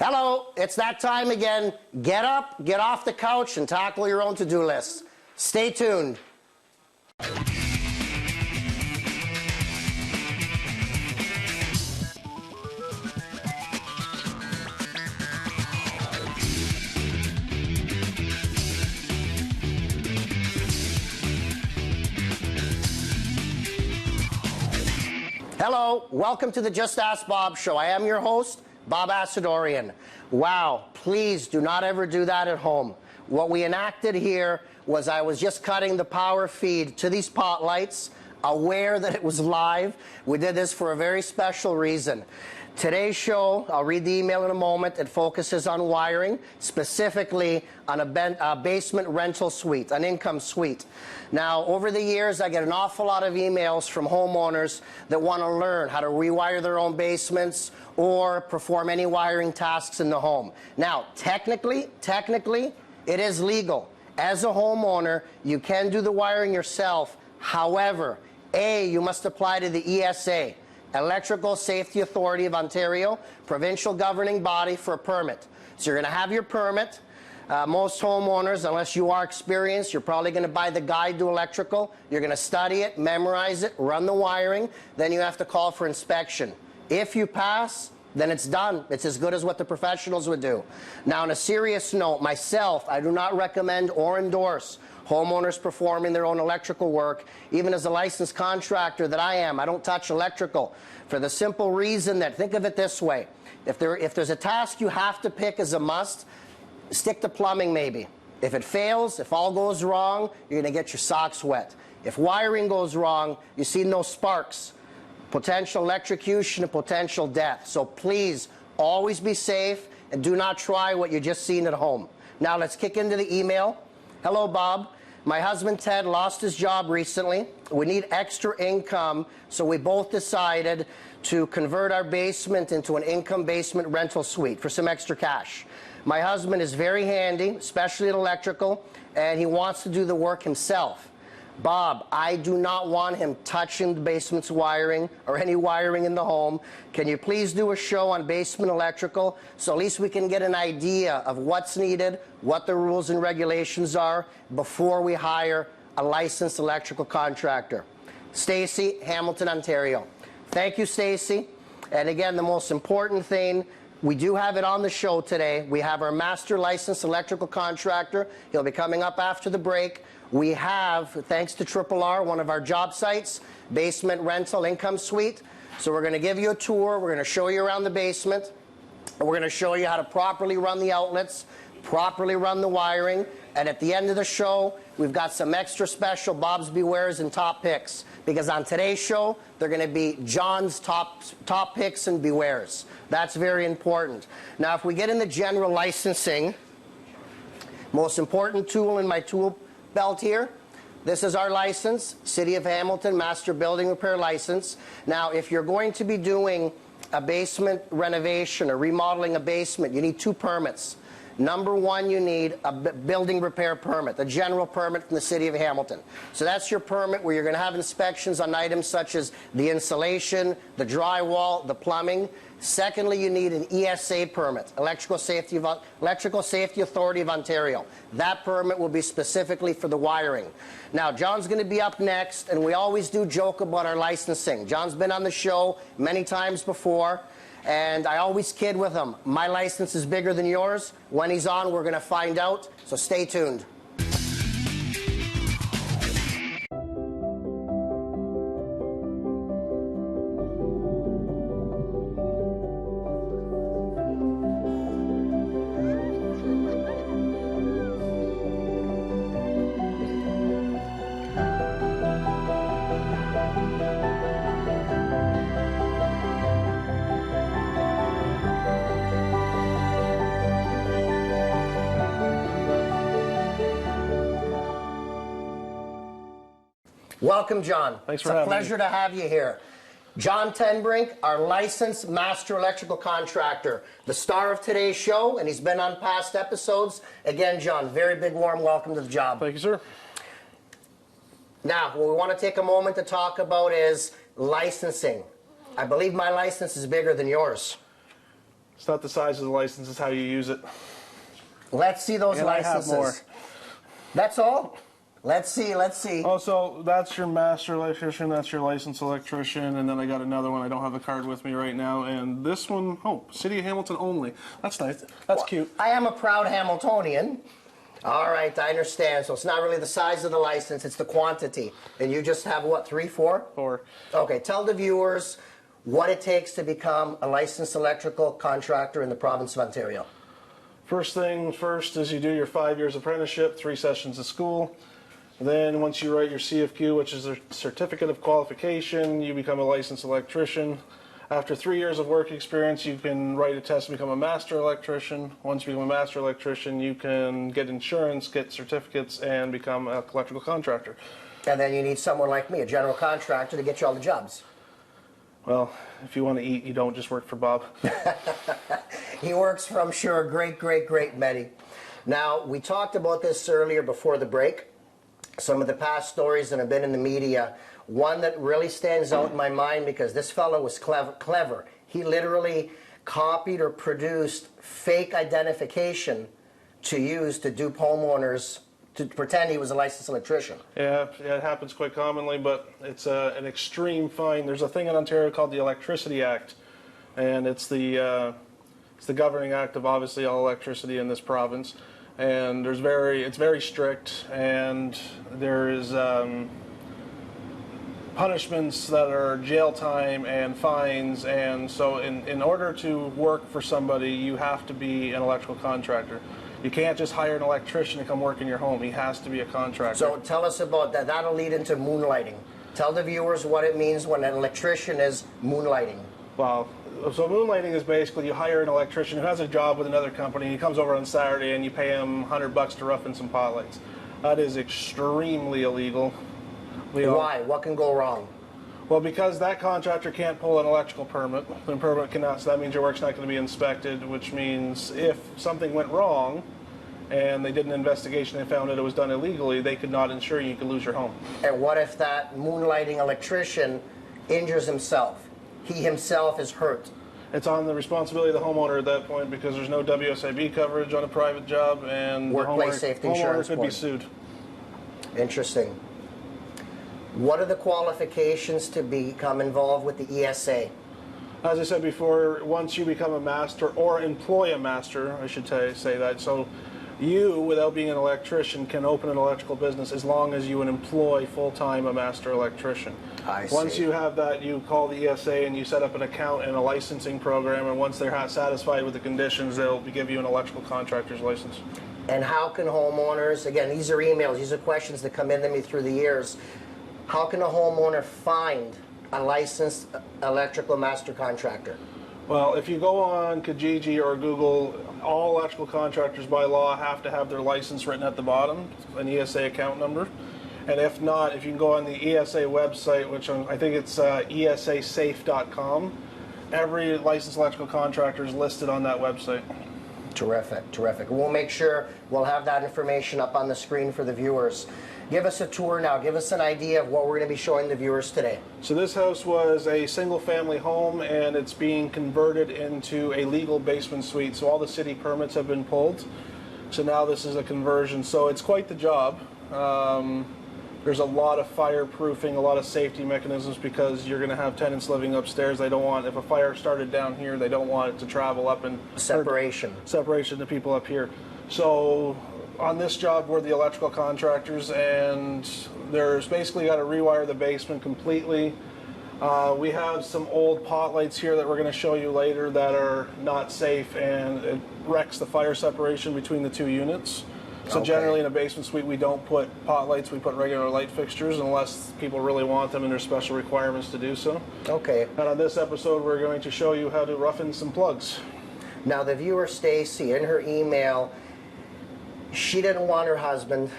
Hello, it's that time again. Get up, get off the couch, and tackle your own to-do list. Stay tuned. Hello, welcome to the Just Ask Bob show. I am your host, Bob Assadourian. Wow, please do not ever do that at home. What we enacted here was I was just cutting the power feed to these pot lights, aware that it was live. We did this for a very special reason. Today's show, I'll read the email in a moment, it focuses on wiring, specifically on a basement rental suite, an income suite. Now, over the years, I get an awful lot of emails from homeowners that want to learn how to rewire their own basements or perform any wiring tasks in the home. Now, technically, it is legal. As a homeowner, you can do the wiring yourself. However, you must apply to the ESA, Electrical Safety Authority of Ontario, provincial governing body, for a permit. So you're going to have your permit. Most homeowners, unless you are experienced, you're probably going to buy the guide to electrical. You're going to study it, memorize it, run the wiring. Then you have to call for inspection. If you pass, then it's done. It's as good as what the professionals would do. Now, on a serious note, myself, I do not recommend or endorse homeowners performing their own electrical work. Even as a licensed contractor that I am, I don't touch electrical for the simple reason that, think of it this way, if there's a task you have to pick as a must, stick to plumbing maybe. If it fails, if all goes wrong, you're going to get your socks wet. If wiring goes wrong, you see no sparks, potential electrocution and potential death. So please, always be safe and do not try what you just seen at home. Now let's kick into the email. Hello, Bob. My husband Ted lost his job recently. We need extra income, so we both decided to convert our basement into an income basement rental suite for some extra cash. My husband is very handy, especially at electrical, and he wants to do the work himself. Bob, I do not want him touching the basement's wiring or any wiring in the home. Can you please do a show on basement electrical so at least we can get an idea of what's needed, what the rules and regulations are before we hire a licensed electrical contractor? Stacy, Hamilton, Ontario. Thank you, Stacy. And again, the most important thing, we do have it on the show today. We have our master licensed electrical contractor. He'll be coming up after the break. We have, thanks to R, one of our job sites, basement rental income suite. So we're going to give you a tour. We're going to show you around the basement. And we're going to show you how to properly run the outlets, properly run the wiring. And at the end of the show, we've got some extra special Bob's Bewares and top picks. Because on today's show, they're going to be John's top picks and bewares. That's very important. Now, if we get into general licensing, most important tool in my tool belt here, this is our license, City of Hamilton Master Building Repair License. Now, if you're going to be doing a basement renovation or remodeling a basement, you need two permits. Number one, you need a building repair permit, a general permit from the City of Hamilton. So that's your permit where you're going to have inspections on items such as the insulation, the drywall, the plumbing. Secondly, you need an ESA permit, Electrical Safety Authority of Ontario. That permit will be specifically for the wiring. Now, John's going to be up next, and we always do joke about our licensing. John's been on the show many times before. And I always kid with him, my license is bigger than yours. When he's on, we're going to find out, so stay tuned. Welcome, John. Thanks for having me. It's a pleasure to have you here. John Tenbrink, our licensed master electrical contractor, the star of today's show, and he's been on past episodes. Again, John, very big warm welcome to the job. Thank you, sir. Now, what we want to take a moment to talk about is licensing. I believe my license is bigger than yours. It's not the size of the license, it's how you use it. Let's see those And licenses. I have more. That's all? Let's see. Oh, so that's your master electrician, that's your licensed electrician, and then I got another one. I don't have the card with me right now. And this one, oh, City of Hamilton only. That's nice. That's cute. I am a proud Hamiltonian. All right, I understand. So it's not really the size of the license, it's the quantity. And you just have what, 3, 4? 4. Okay, tell the viewers what it takes to become a licensed electrical contractor in the province of Ontario. First thing first is you do your 5 years apprenticeship, 3 sessions of school. Then once you write your CFQ, which is a certificate of qualification, you become a licensed electrician. After 3 years of work experience, you can write a test to become a master electrician. Once you become a master electrician, you can get insurance, get certificates, and become an electrical contractor. And then you need someone like me, a general contractor, to get you all the jobs. Well, if you want to eat, you don't just work for Bob. He works for, I'm sure, a great many. Now, we talked about this earlier before the break. Some of the past stories that have been in the media. One that really stands out in my mind because this fellow was clever. He literally copied or produced fake identification to use to dupe homeowners to pretend he was a licensed electrician. Yeah, it happens quite commonly, but it's an extreme fine. There's a thing in Ontario called the Electricity Act, and it's the governing act of obviously all electricity in this province. And it's very strict, and there is punishments that are jail time and fines. And so in order to work for somebody, you have to be an electrical contractor. You can't just hire an electrician to come work in your home. He has to be a contractor. So tell us about that. That'll lead into moonlighting. Tell the viewers what it means when an electrician is moonlighting. Well, so moonlighting is basically you hire an electrician who has a job with another company. He comes over on Saturday and you pay him $100 to rough in some pot lights. That is extremely illegal. Why? What can go wrong? Well, because that contractor can't pull an electrical permit. The permit cannot, so that means your work's not going to be inspected, which means if something went wrong and they did an investigation and found that it was done illegally, they could not insure you, you could lose your home. And what if that moonlighting electrician injures himself? He himself is hurt. It's on the responsibility of the homeowner at that point because there's no WSIB coverage on a private job, and Workplace Safety Insurance could be sued. Interesting. What are the qualifications to become involved with the ESA? As I said before, once you become a master or employ a master, I should say that. So you, without being an electrician, can open an electrical business as long as you employ full-time a master electrician. Once you have that, you call the ESA and you set up an account and a licensing program, and once they're satisfied with the conditions, they'll give you an electrical contractor's license. And how can homeowners, again, these are emails, these are questions that come in to me through the years, how can a homeowner find a licensed electrical master contractor? Well, if you go on Kijiji or Google, all electrical contractors by law have to have their license written at the bottom, an ESA account number. And if not, if you can go on the ESA website, which I think it's esasafe.com, every licensed electrical contractor is listed on that website. Terrific, terrific. We'll make sure we'll have that information up on the screen for the viewers. Give us a tour now. Give us an idea of what we're going to be showing the viewers today. So this house was a single-family home, and it's being converted into a legal basement suite. So all the city permits have been pulled. So now this is a conversion. So it's quite the job. There's a lot of fireproofing, a lot of safety mechanisms because you're going to have tenants living upstairs. They don't want, if a fire started down here, they don't want it to travel up and separation to people up here. So on this job, we're the electrical contractors, and there's basically got to rewire the basement completely. We have some old pot lights here that we're going to show you later that are not safe, and it wrecks the fire separation between the two units. So generally in a basement suite, we don't put pot lights, we put regular light fixtures unless people really want them and there's special requirements to do so. Okay. And on this episode, we're going to show you how to rough in some plugs. Now the viewer Stacy, in her email, she didn't want her husband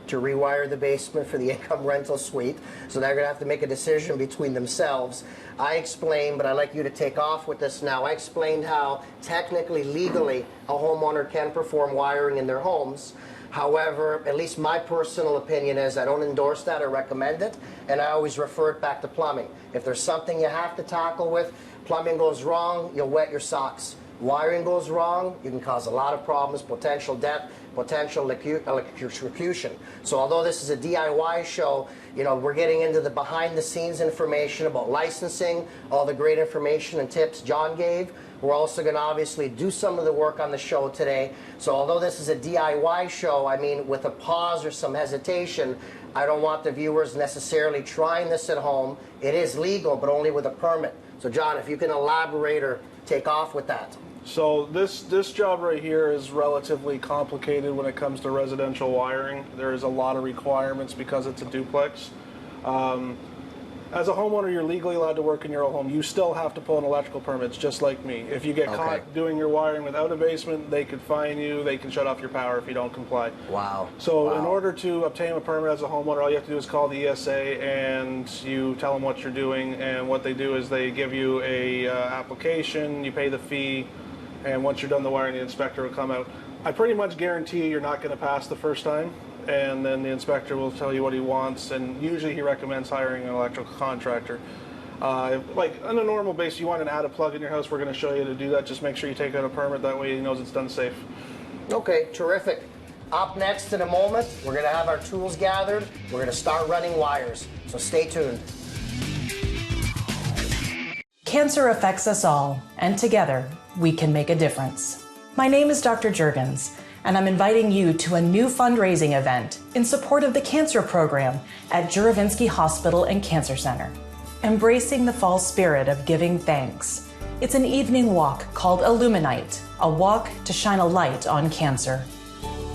to rewire the basement for the income rental suite, so they're going to have to make a decision between themselves. I explained, but I'd like you to take off with this now. I explained how technically, legally, a homeowner can perform wiring in their homes. However, at least my personal opinion is I don't endorse that or recommend it, and I always refer it back to plumbing. If there's something you have to tackle with, plumbing goes wrong, you'll wet your socks. wiring goes wrong, you can cause a lot of problems, potential death, potential electrocution. So although this is a DIY show, you know, we're getting into the behind the scenes information about licensing, all the great information and tips John gave. We're also going to obviously do some of the work on the show today. So although this is a DIY show, I mean, with a pause or some hesitation, I don't want the viewers necessarily trying this at home. It is legal, but only with a permit. So John, if you can elaborate or take off with that. So this job right here is relatively complicated when it comes to residential wiring. There is a lot of requirements because it's a duplex. As a homeowner, you're legally allowed to work in your own home. You still have to pull an electrical permits, just like me. If you get caught doing your wiring without a basement, they could fine you. They can shut off your power if you don't comply. Wow. So in order to obtain a permit as a homeowner, all you have to do is call the ESA and you tell them what you're doing. And what they do is they give you a application, you pay the fee, and once you're done the wiring, the inspector will come out. I pretty much guarantee you're not going to pass the first time. And then the inspector will tell you what he wants, and usually he recommends hiring an electrical contractor. Like on a normal basis, you want to add a plug in your house, we're going to show you to do that. Just make sure you take out a permit, that way he knows it's done safe. Okay, terrific. Up next in a moment, we're going to have our tools gathered. We're going to start running wires, so stay tuned. Cancer affects us all, and together we can make a difference. My name is Dr. Juergens, and I'm inviting you to a new fundraising event in support of the cancer program at Juravinski Hospital and Cancer Center. Embracing the fall spirit of giving thanks. It's an evening walk called Illuminite, a walk to shine a light on cancer.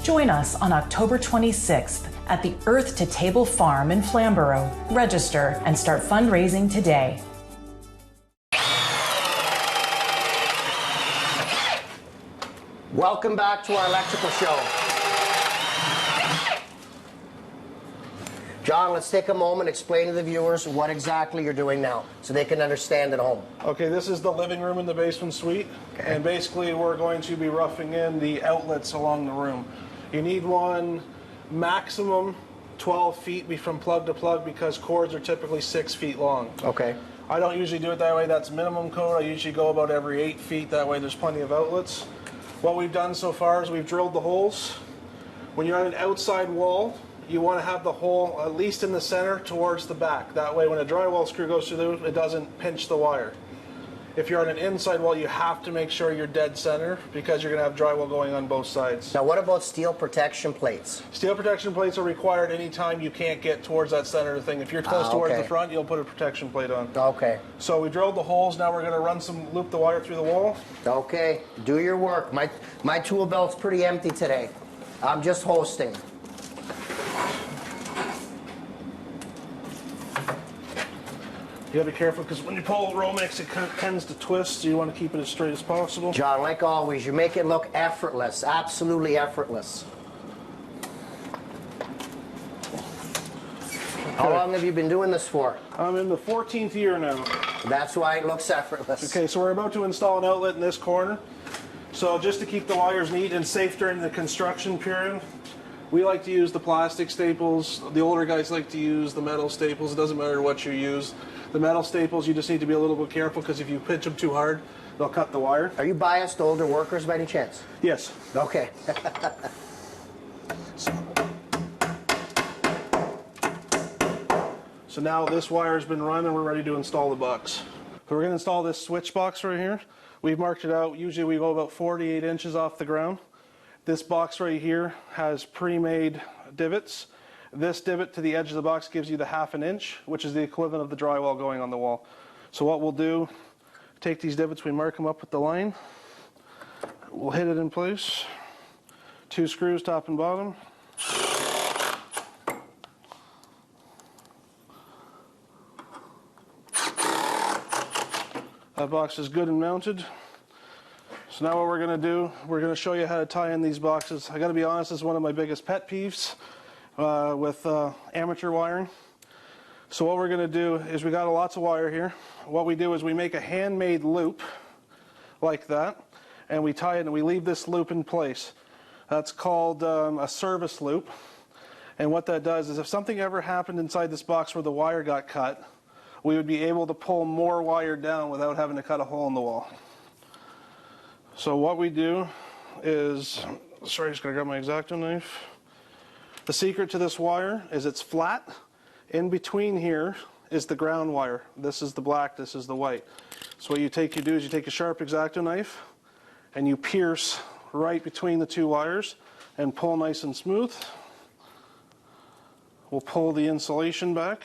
Join us on October 26th at the Earth to Table Farm in Flamborough. Register and start fundraising today. Welcome back to our electrical show. John, let's take a moment, explain to the viewers what exactly you're doing now so they can understand at home. Okay, this is the living room in the basement suite. Okay. And basically we're going to be roughing in the outlets along the room. You need one maximum 12 feet from plug to plug because cords are typically 6 feet long. Okay. I don't usually do it that way. That's minimum code. I usually go about every 8 feet. That way there's plenty of outlets. What we've done so far is we've drilled the holes. When you're on an outside wall, you want to have the hole at least in the center towards the back. That way when a drywall screw goes through, it doesn't pinch the wire. If you're on an inside wall, you have to make sure you're dead center because you're going to have drywall going on both sides. Now what about steel protection plates? Steel protection plates are required anytime you can't get towards that center of the thing. If you're close towards the front, you'll put a protection plate on. Okay. So we drilled the holes. Now we're going to loop the wire through the wall. Okay. Do your work. My tool belt's pretty empty today. I'm just hosting. You gotta be careful because when you pull Romex, it kind of tends to twist, so you want to keep it as straight as possible. John, like always, you make it look effortless, absolutely effortless. Okay. How long have you been doing this for? I'm in the 14th year now. That's why it looks effortless. Okay, so we're about to install an outlet in this corner. So just to keep the wires neat and safe during the construction period, we like to use the plastic staples. The older guys like to use the metal staples. It doesn't matter what you use. The metal staples, you just need to be a little bit careful because if you pinch them too hard, they'll cut the wire. Are you biased to older workers by any chance? Yes. Okay. So now this wire's been run and we're ready to install the box. So we're going to install this switch box right here. We've marked it out. Usually we go about 48 inches off the ground. This box right here has pre-made divots. This divot to the edge of the box gives you the 1/2 inch, which is the equivalent of the drywall going on the wall. So what we'll do, take these divots, we mark them up with the line. We'll hit it in place. 2 screws, top and bottom. That box is good and mounted. So now what we're going to do, we're going to show you how to tie in these boxes. I got to be honest, this is one of my biggest pet peeves with amateur wiring. So what we're going to do is we got lots of wire here. What we do is we make a handmade loop like that, and we tie it and we leave this loop in place. That's called a service loop. And what that does is if something ever happened inside this box where the wire got cut, we would be able to pull more wire down without having to cut a hole in the wall. So what we do is, sorry, just gonna grab my X-Acto knife. The secret to this wire is it's flat. In between here is the ground wire. This is the black, this is the white. So what you do is you take a sharp X-Acto knife and you pierce right between the two wires and pull nice and smooth. We'll pull the insulation back.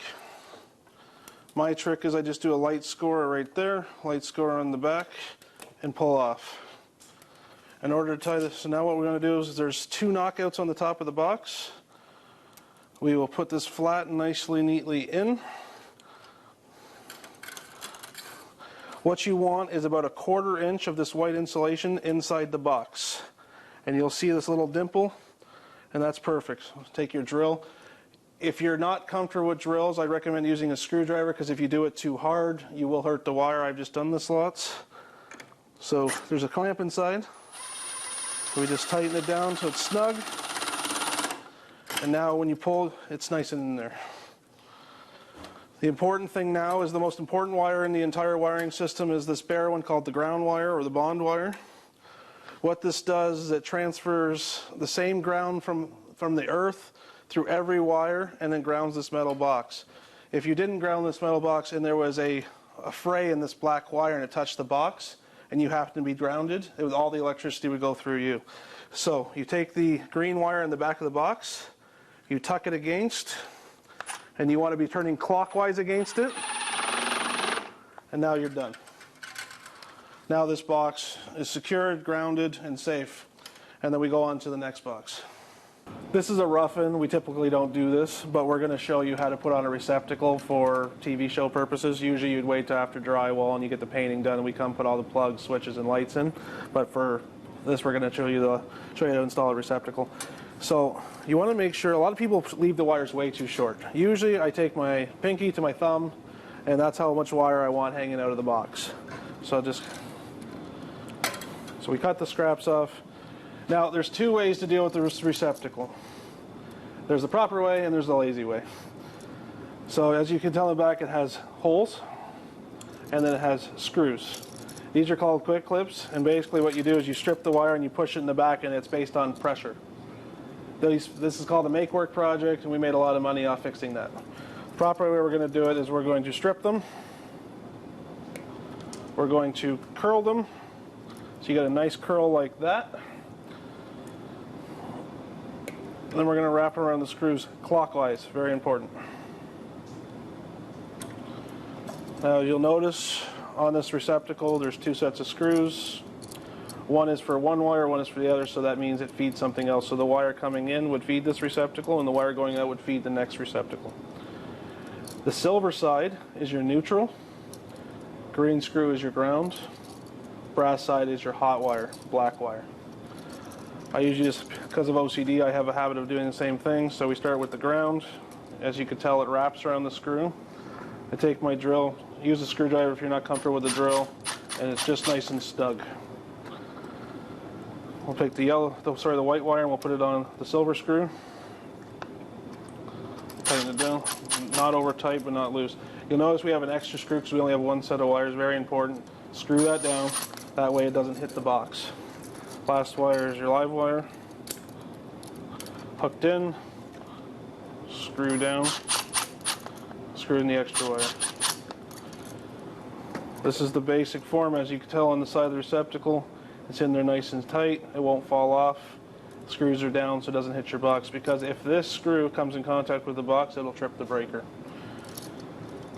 My trick is I just do a light score right there, light score on the back, and pull off. In order to tie this, so now what we're going to do is there's two knockouts on the top of the box. We will put this flat and nicely, neatly in. What you want is about 1/4 inch of this white insulation inside the box. And you'll see this little dimple, and that's perfect. Take your drill. If you're not comfortable with drills, I recommend using a screwdriver, because if you do it too hard, you will hurt the wire. I've just done the slots. So there's a clamp inside. We just tighten it down so it's snug. And now when you pull, it's nice and in there. The important thing now is the most important wire in the entire wiring system is this bare one called the ground wire or the bond wire. What this does is it transfers the same ground from the earth through every wire and then grounds this metal box. If you didn't ground this metal box and there was a fray in this black wire and it touched the box and you happen to be grounded, all the electricity would go through you. So you take the green wire in the back of the box, you tuck it against, and you want to be turning clockwise against it, and now you're done. Now this box is secured, grounded, and safe, and then we go on to the next box. This is a rough-in. We typically don't do this, but we're going to show you how to put on a receptacle for TV show purposes. Usually you'd wait till after drywall and you get the painting done and we come put all the plugs, switches, and lights in, but for this we're going to show you how to install a receptacle. So you want to make sure, a lot of people leave the wires way too short. Usually I take my pinky to my thumb, and that's how much wire I want hanging out of the box. So we cut the scraps off. Now there's two ways to deal with the receptacle. There's the proper way and there's the lazy way. So as you can tell in the back, it has holes and then it has screws. These are called quick clips, and basically what you do is you strip the wire and you push it in the back, and it's based on pressure. This is called a make work project, and we made a lot of money off fixing that. The proper way we're going to do it is we're going to strip them. We're going to curl them. So you get a nice curl like that. And then we're going to wrap around the screws clockwise, very important. Now you'll notice on this receptacle there's two sets of screws. One is for one wire, one is for the other, so that means it feeds something else. So the wire coming in would feed this receptacle, and the wire going out would feed the next receptacle. The silver side is your neutral, green screw is your ground, brass side is your hot wire, black wire. I usually just, because of OCD, I have a habit of doing the same thing. So we start with the ground. As you can tell, it wraps around the screw. I take my drill, use a screwdriver if you're not comfortable with the drill, and it's just nice and snug. We'll take the white wire, and we'll put it on the silver screw. Tighten it down, not over tight but not loose. You'll notice we have an extra screw because we only have one set of wires, very important. Screw that down, that way it doesn't hit the box. Last wire is your live wire. Hooked in, screw down, screw in the extra wire. This is the basic form. As you can tell on the side of the receptacle, it's in there nice and tight. It won't fall off. The screws are down so it doesn't hit your box, because if this screw comes in contact with the box, it'll trip the breaker.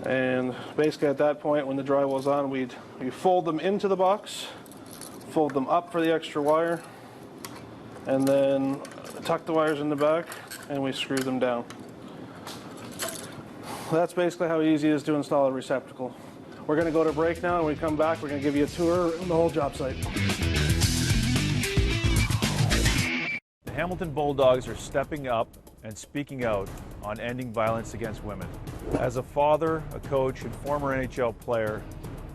And basically at that point, when the drywall's on, we fold them into the box, fold them up for the extra wire, and then tuck the wires in the back, and we screw them down. That's basically how easy it is to install a receptacle. We're going to go to break now, and when we come back, we're going to give you a tour of the whole job site. The Hamilton Bulldogs are stepping up and speaking out on ending violence against women. As a father, a coach, and former NHL player,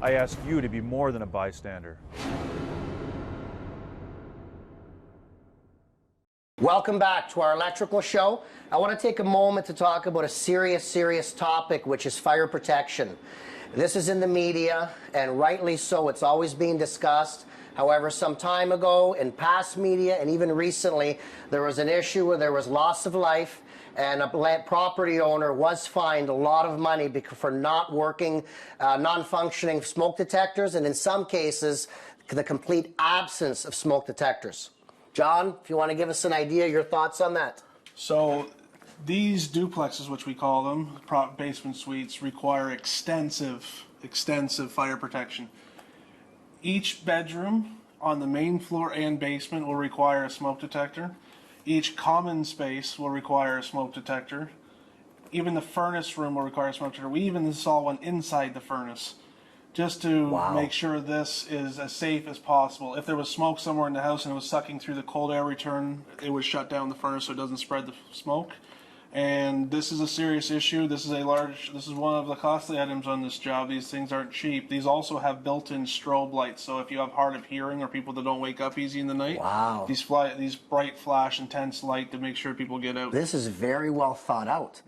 I ask you to be more than a bystander. Welcome back to our electrical show. I want to take a moment to talk about a serious topic, which is fire protection. This is in the media, and rightly so. It's always being discussed. However, some time ago, in past media, and even recently, there was an issue where there was loss of life, and a property owner was fined a lot of money for not working, non-functioning smoke detectors, and in some cases, the complete absence of smoke detectors. John, if you want to give us an idea, your thoughts on that? So these duplexes, which we call them, basement suites, require extensive fire protection. Each bedroom on the main floor and basement will require a smoke detector. Each common space will require a smoke detector. Even the furnace room will require a smoke detector. We even install one inside the furnace, just to make sure this is as safe as possible. If there was smoke somewhere in the house and it was sucking through the cold air return, it would shut down the furnace so it doesn't spread the smoke. And this is a serious issue. This is one of the costly items on this job. These things aren't cheap. These also have built-in strobe lights, so if you have hard of hearing or people that don't wake up easy in the night, these bright flash intense light to make sure people get out. This is very well thought out.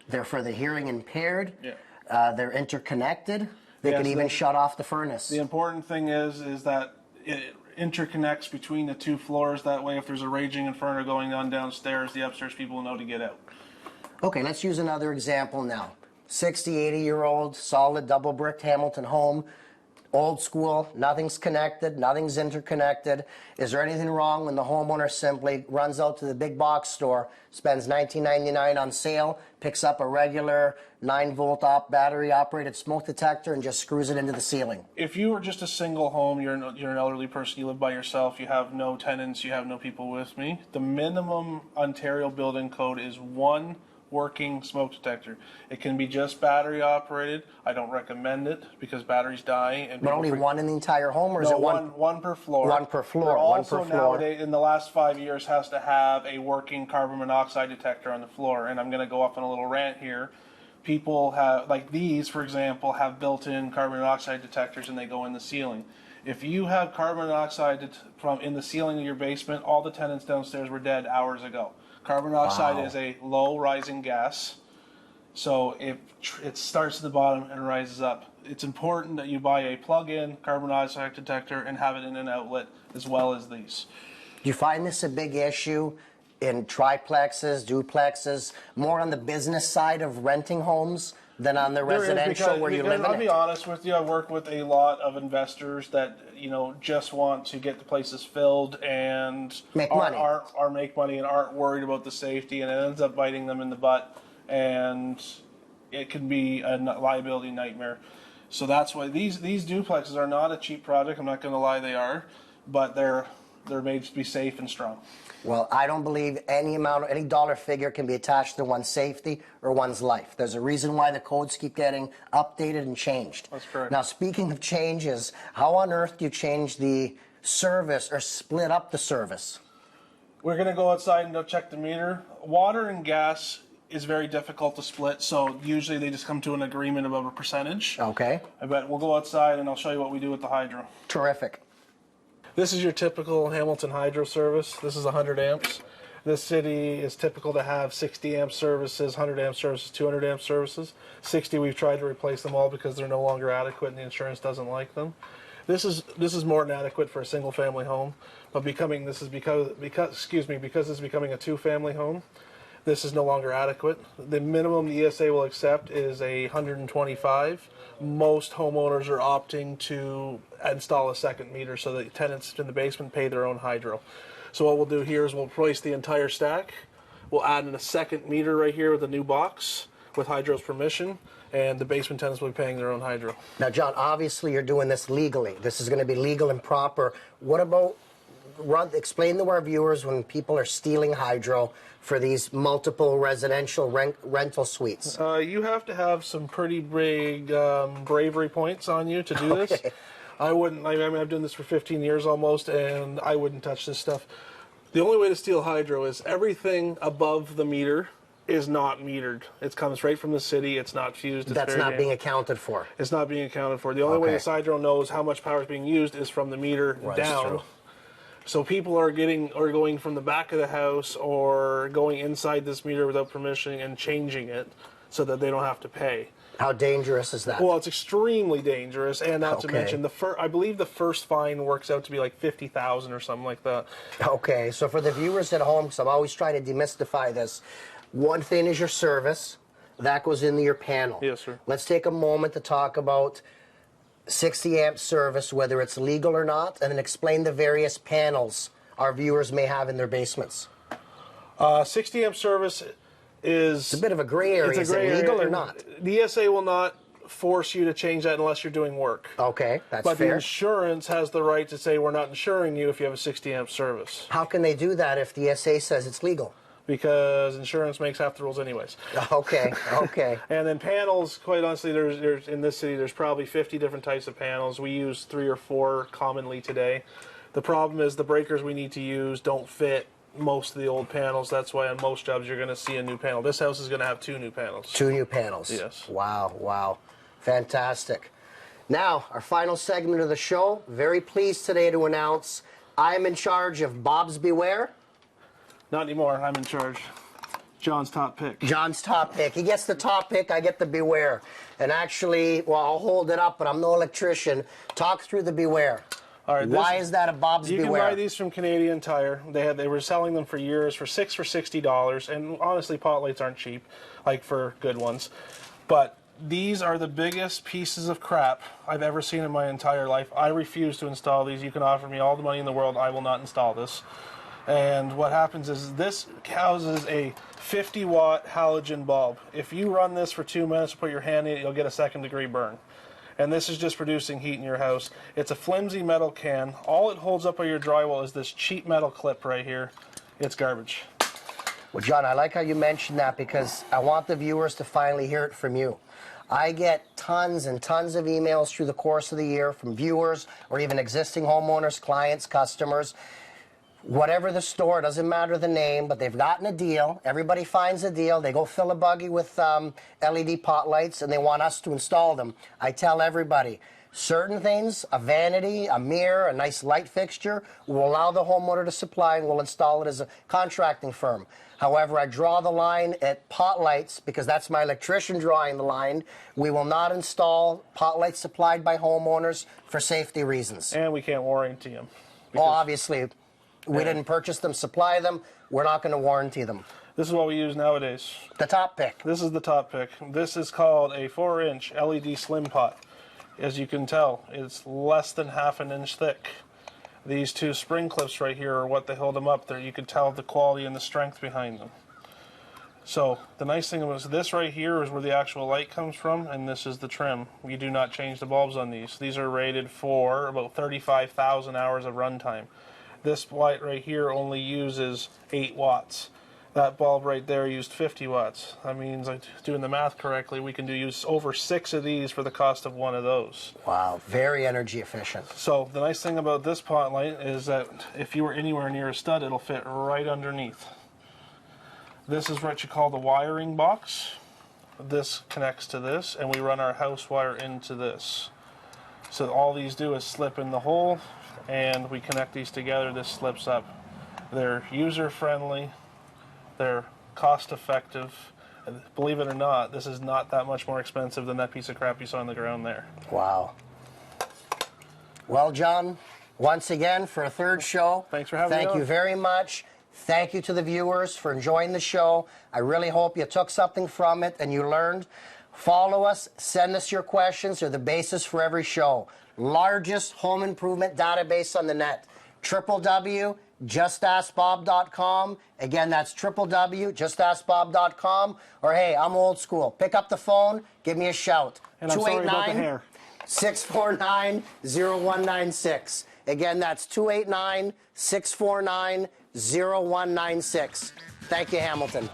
They're for the hearing impaired. They're interconnected. They can even shut off the furnace. The important thing is that it interconnects between the two floors. That way, if there's a raging inferno going on downstairs, the upstairs people will know to get out. Okay, let's use another example now. 60, 80-year-old, solid double bricked Hamilton home, old school, nothing's connected, nothing's interconnected. Is there anything wrong when the homeowner simply runs out to the big box store, spends $19.99 on sale, picks up a regular 9-volt battery operated smoke detector and just screws it into the ceiling? If you are just a single home, you're an elderly person, you live by yourself, you have no tenants, you have no people with me, the minimum Ontario building code is one working smoke detector. It can be just battery operated. I don't recommend it because batteries die. And but only one in the entire home, or is it one per floor? One per floor. They're also nowadays, in the last 5 years, has to have a working carbon monoxide detector on the floor. And I'm going to go off on a little rant here. People have, like these, for example, have built-in carbon monoxide detectors, and they go in the ceiling. If you have carbon monoxide from in the ceiling of your basement, all the tenants downstairs were dead hours ago. Carbon monoxide is a low rising gas, so it starts at the bottom and rises up. It's important that you buy a plug-in carbon monoxide detector and have it in an outlet as well as these. Do you find this a big issue in triplexes, duplexes, more on the business side of renting homes than on the residential where you live in it? I'll be honest with you, I work with a lot of investors that just want to get the places filled and make money and aren't worried about the safety, and it ends up biting them in the butt, and it can be a liability nightmare. So that's why these duplexes are not a cheap project. I'm not going to lie, they are, but they're made to be safe and strong. Well, I don't believe any dollar figure can be attached to one's safety or one's life. There's a reason why the codes keep getting updated and changed. That's correct. Now, speaking of changes, how on earth do you change the service or split up the service? We're going to go outside and go check the meter. Water and gas is very difficult to split, so usually they just come to an agreement about a percentage. Okay. But we'll go outside and I'll show you what we do with the hydro. Terrific. This is your typical Hamilton hydro service. This is 100 amps. This city is typical to have 60 amp services, 100 amp services, 200 amp services. 60, we've tried to replace them all because they're no longer adequate and the insurance doesn't like them. This is more than adequate for a single family home, but because this is becoming a two-family home, this is no longer adequate. The minimum the ESA will accept is 125. Most homeowners are opting to install a second meter so that tenants in the basement pay their own hydro. So what we'll do here is we'll replace the entire stack. We'll add in a second meter right here with a new box with hydro's permission, and the basement tenants will be paying their own hydro. Now, John, obviously you're doing this legally. This is going to be legal and proper. What about, explain to our viewers when people are stealing hydro for these multiple residential rental suites? You have to have some pretty big bravery points on you to do this. I wouldn't, I've done this for 15 years almost, and I wouldn't touch this stuff. The only way to steal hydro is everything above the meter is not metered. It comes straight from the city. It's not fused. That's not being accounted for. It's not being accounted for. The only way this hydro knows how much power is being used is from the meter down. So people are going from the back of the house or going inside this meter without permission and changing it. so that they don't have to pay. How dangerous is that? Well, it's extremely dangerous, and not to mention I believe the first fine works out to be like $50,000 or something like that. Okay, so for the viewers at home, because I'm always trying to demystify this, one thing is your service. That goes into your panel. Yes, sir. Let's take a moment to talk about 60 amp service, whether it's legal or not, and then explain the various panels our viewers may have in their basements. 60 amp service is... It's a bit of a gray area. Is it legal or not? The ESA will not force you to change that unless you're doing work. Okay, that's but fair. The insurance has the right to say we're not insuring you if you have a 60 amp service. How can they do that if the ESA says it's legal? Because insurance makes half the rules anyways. Okay, okay. And then panels, quite honestly, there's in this city, there's probably 50 different types of panels. We use 3 or 4 commonly today. The problem is the breakers we need to use don't fit most of the old panels. That's why on most jobs you're going to see a new panel. This house is going to have 2 new panels. 2 new panels? Yes. Wow, wow. Fantastic. Now, our final segment of the show. Very pleased today to announce I'm in charge of Bob's Beware. Not anymore. I'm in charge. John's top pick. John's top pick. He gets the top pick, I get the Beware. And actually, well, I'll hold it up, but I'm no electrician. Talk through the Beware. All right, why is that a Bob's Beware? You can buy these from Canadian Tire. They were selling them for years for $60, and honestly, pot lights aren't cheap, like for good ones. But these are the biggest pieces of crap I've ever seen in my entire life. I refuse to install these. You can offer me all the money in the world. I will not install this. And what happens is this houses a 50-watt halogen bulb. If you run this for 2 minutes, put your hand in it, you'll get a second-degree burn. And this is just producing heat in your house. It's a flimsy metal can. All it holds up on your drywall is this cheap metal clip right here. It's garbage. Well, John, I like how you mentioned that because I want the viewers to finally hear it from you. I get tons and tons of emails through the course of the year from viewers or even existing homeowners, clients, customers. Whatever the store, doesn't matter the name, but they've gotten a deal. Everybody finds a deal. They go fill a buggy with LED pot lights, and they want us to install them. I tell everybody, certain things, a vanity, a mirror, a nice light fixture, will allow the homeowner to supply, and we'll install it as a contracting firm. However, I draw the line at pot lights because that's my electrician drawing the line. We will not install pot lights supplied by homeowners for safety reasons. And we can't warranty them. Well, obviously, we didn't purchase them, supply them. We're not going to warranty them. This is what we use nowadays. The top pick. This is the top pick. This is called a 4-inch LED slim pot. As you can tell, it's less than ½ an inch thick. These 2 spring clips right here are what they hold them up there. You can tell the quality and the strength behind them. So the nice thing was this right here is where the actual light comes from, and this is the trim. You do not change the bulbs on these. These are rated for about 35,000 hours of runtime. This light right here only uses 8 watts. That bulb right there used 50 watts. That means, like, doing the math correctly, we can use over 6 of these for the cost of 1 of those. Wow, very energy efficient. So the nice thing about this pot light is that if you were anywhere near a stud, it'll fit right underneath. This is what you call the wiring box. This connects to this, and we run our house wire into this. So all these do is slip in the hole, and we connect these together. This slips up. They're user-friendly. They're cost-effective. And believe it or not, this is not that much more expensive than that piece of crap you saw on the ground there. Wow. Well, John, once again, for a 3rd show, thanks for having me on. Thank you very much. Thank you to the viewers for enjoying the show. I really hope you took something from it and you learned. Follow us. Send us your questions. They're the basis for every show. Largest home improvement database on the net. www.justaskbob.com. Again, that's www.justaskbob.com. Or hey, I'm old school. Pick up the phone, give me a shout. And I'm sorry about the hair. 649-0196. Again, that's 289-649-0196. Thank you, Hamilton.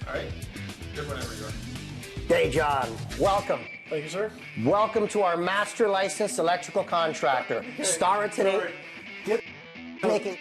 All right. Good whenever you are. Hey, John. Welcome. Thank you, sir. Welcome to our master licensed electrical contractor. Star of today. Making